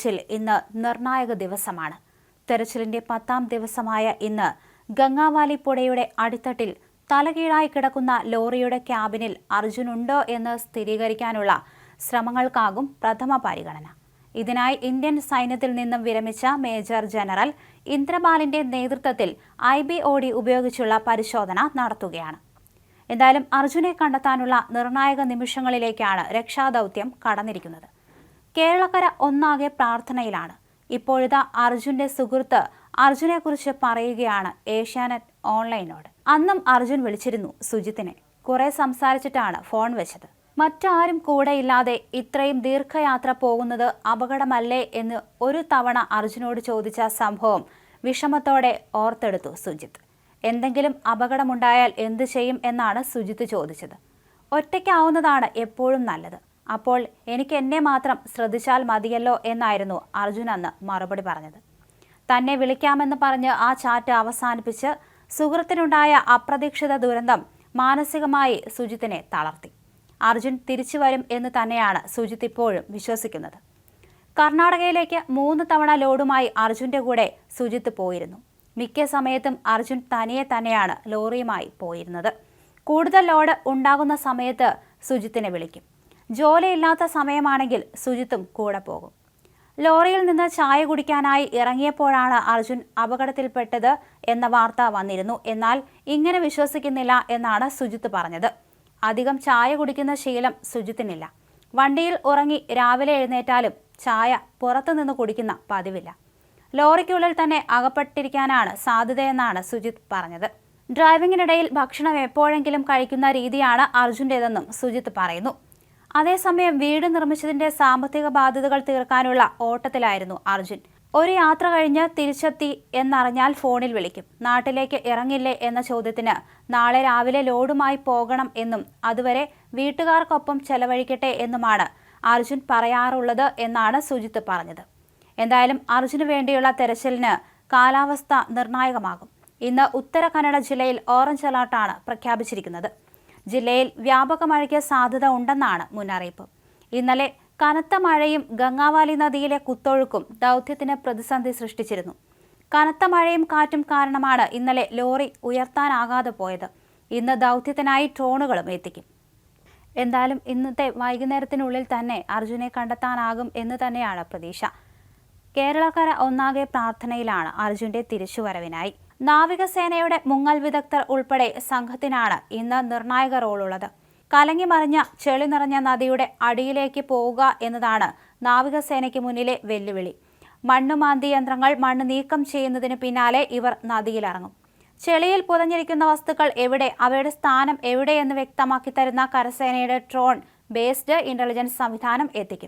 തെരച്ചിൽ ഇന്ന് നിർണായക ദിവസമാണ്. തെരച്ചിലിന്റെ 10ാം ദിവസമായ ഇന്ന് ഗംഗാവാലി പുഴയുടെ അടിത്തട്ടിൽ തലകീഴായി കിടക്കുന്ന ലോറിയുടെ ക്യാബിനിൽ അർജുൻ ഉണ്ടോ എന്ന് സ്ഥിരീകരിക്കാനുള്ള ശ്രമങ്ങൾക്കാകും പ്രഥമ പരിഗണന. ഇതിനായി ഇന്ത്യൻ സൈന്യത്തിൽ നിന്നും വിരമിച്ച മേജർ ജനറൽ ഇന്ദ്രപാലിന്റെ നേതൃത്വത്തിൽ IBOD ഉപയോഗിച്ചുള്ള പരിശോധന നടത്തുകയാണ്. എന്തായാലും അർജുനെ കണ്ടെത്താനുള്ള നിർണായക നിമിഷങ്ങളിലേക്കാണ് രക്ഷാദൗത്യം കടന്നിരിക്കുന്നത്. കേരളക്കര ഒന്നാകെ പ്രാർത്ഥനയിലാണ്. ഇപ്പോഴിതാ അർജുന്റെ സുഹൃത്ത് അർജുനെക്കുറിച്ച് പറയുകയാണ് ഏഷ്യാനെറ്റ് ഓൺലൈനോട്. അന്നും അർജുൻ വിളിച്ചിരുന്നു സുജിത്തിനെ. കുറെ സംസാരിച്ചിട്ടാണ് ഫോൺ വെച്ചത്. മറ്റാരും കൂടെയില്ലാതെ ഇത്രയും ദീർഘയാത്ര പോകുന്നത് അപകടമല്ലേ എന്ന് ഒരു തവണ അർജുനോട് ചോദിച്ച സംഭവം വിഷമത്തോടെ ഓർത്തെടുത്തു സുജിത്ത്. എന്തെങ്കിലും അപകടമുണ്ടായാൽ എന്തു ചെയ്യും എന്നാണ് സുജിത്ത് ചോദിച്ചത്. ഒറ്റയ്ക്കാവുന്നതാണ് എപ്പോഴും നല്ലത്. അപ്പോൾ എനിക്ക് എന്നെ മാത്രം ശ്രദ്ധിച്ചാൽ മതിയല്ലോ എന്നായിരുന്നു അർജുൻ അന്ന് മറുപടി പറഞ്ഞത്. തന്നെ വിളിക്കാമെന്ന് പറഞ്ഞ് ആ ചാറ്റ് അവസാനിപ്പിച്ച് സുഹൃത്തിനുണ്ടായ അപ്രതീക്ഷിത ദുരന്തം മാനസികമായി സുജിത്തിനെ തളർത്തി. അർജുൻ തിരിച്ചു വരും എന്ന് തന്നെയാണ് സുജിത്ത് ഇപ്പോഴും വിശ്വസിക്കുന്നത്. കർണാടകയിലേക്ക് 3 തവണ ലോഡുമായി അർജുന്റെ കൂടെ സുജിത്ത് പോയിരുന്നു. മിക്ക സമയത്തും അർജുൻ തനിയെ തന്നെയാണ് ലോറിയുമായി പോയിരുന്നത്. കൂടുതൽ ലോഡ് ഉണ്ടാകുന്ന സമയത്ത് സുജിത്തിനെ വിളിക്കും. ജോലിയില്ലാത്ത സമയമാണെങ്കിൽ സുജിത്തും കൂടെ പോകും. ലോറിയിൽ നിന്ന് ചായ കുടിക്കാനായി ഇറങ്ങിയപ്പോഴാണ് അർജുൻ അപകടത്തിൽപ്പെട്ടത് എന്ന വാർത്ത വന്നിരുന്നു. എന്നാൽ ഇങ്ങനെ വിശ്വസിക്കുന്നില്ല എന്നാണ് സുജിത്ത് പറഞ്ഞത്. അധികം ചായ കുടിക്കുന്ന ശീലം സുജിത്തിനില്ല. വണ്ടിയിൽ ഉറങ്ങി രാവിലെ എഴുന്നേറ്റാലും ചായ പുറത്തുനിന്ന് കുടിക്കുന്ന പതിവില്ല. ലോറിക്കുള്ളിൽ തന്നെ അകപ്പെട്ടിരിക്കാനാണ് സാധ്യതയെന്നാണ് സുജിത്ത് പറഞ്ഞത്. ഡ്രൈവിംഗിനിടയിൽ ഭക്ഷണം എപ്പോഴെങ്കിലും കഴിക്കുന്ന രീതിയാണ് അർജുൻ്റേതെന്നും സുജിത്ത് പറയുന്നു. അതേസമയം വീട് നിർമ്മിച്ചതിന്റെ സാമ്പത്തിക ബാധ്യതകൾ തീർക്കാനുള്ള ഓട്ടത്തിലായിരുന്നു അർജുൻ. ഒരു യാത്ര കഴിഞ്ഞ് തിരിച്ചെത്തി എന്നറിഞ്ഞാൽ ഫോണിൽ വിളിക്കും. നാട്ടിലേക്ക് ഇറങ്ങില്ലേ എന്ന ചോദ്യത്തിന് നാളെ രാവിലെ ലോഡുമായി പോകണം എന്നും അതുവരെ വീട്ടുകാർക്കൊപ്പം ചെലവഴിക്കട്ടെ എന്നുമാണ് അർജുൻ പറയാറുള്ളത് എന്നാണ് സുജിത്ത് പറഞ്ഞത്. എന്തായാലും അർജുന് വേണ്ടിയുള്ള തെരച്ചിലിന് കാലാവസ്ഥ നിർണായകമാകും. ഇന്ന് ഉത്തര കന്നഡ ജില്ലയിൽ ഓറഞ്ച് അലർട്ടാണ് പ്രഖ്യാപിച്ചിരിക്കുന്നത്. ജില്ലയിൽ വ്യാപക മഴയ്ക്ക് സാധ്യത ഉണ്ടെന്നാണ് മുന്നറിയിപ്പ്. ഇന്നലെ കനത്ത മഴയും ഗംഗാവാലി നദിയിലെ കുത്തൊഴുക്കും ദൗത്യത്തിന് പ്രതിസന്ധി സൃഷ്ടിച്ചിരുന്നു. കനത്ത മഴയും കാറ്റും കാരണമാണ് ഇന്നലെ ലോറി ഉയർത്താനാകാതെ പോയത്. ഇന്ന് ദൗത്യത്തിനായി ഡ്രോണുകളും എത്തിക്കും. എന്തായാലും ഇന്നത്തെ വൈകുന്നേരത്തിനുള്ളിൽ തന്നെ അർജുനെ കണ്ടെത്താനാകും എന്ന് തന്നെയാണ് പ്രതീക്ഷ. കേരളക്കര ഒന്നാകെ പ്രാർത്ഥനയിലാണ് അർജുന്റെ തിരിച്ചുവരവിനായി. നാവികസേനയുടെ മുങ്ങൽ വിദഗ്ധർ ഉൾപ്പെടെ സംഘത്തിനാണ് ഇന്ന് നിർണായക റോളുള്ളത്. കലങ്ങി മറിഞ്ഞ ചെളി നിറഞ്ഞ നദിയുടെ അടിയിലേക്ക് പോവുക എന്നതാണ് നാവികസേനയ്ക്ക് മുന്നിലെ വെല്ലുവിളി. മണ്ണുമാന്തി യന്ത്രങ്ങൾ മണ്ണ് നീക്കം ചെയ്യുന്നതിന് പിന്നാലെ ഇവർ നദിയിലിറങ്ങും. ചെളിയിൽ പുതഞ്ഞിരിക്കുന്ന വസ്തുക്കൾ എവിടെ, അവയുടെ സ്ഥാനം എവിടെയെന്ന് വ്യക്തമാക്കി തരുന്ന കരസേനയുടെ ഡ്രോൺ ബേസ്ഡ് ഇന്റലിജൻസ് സംവിധാനം എത്തിക്കും.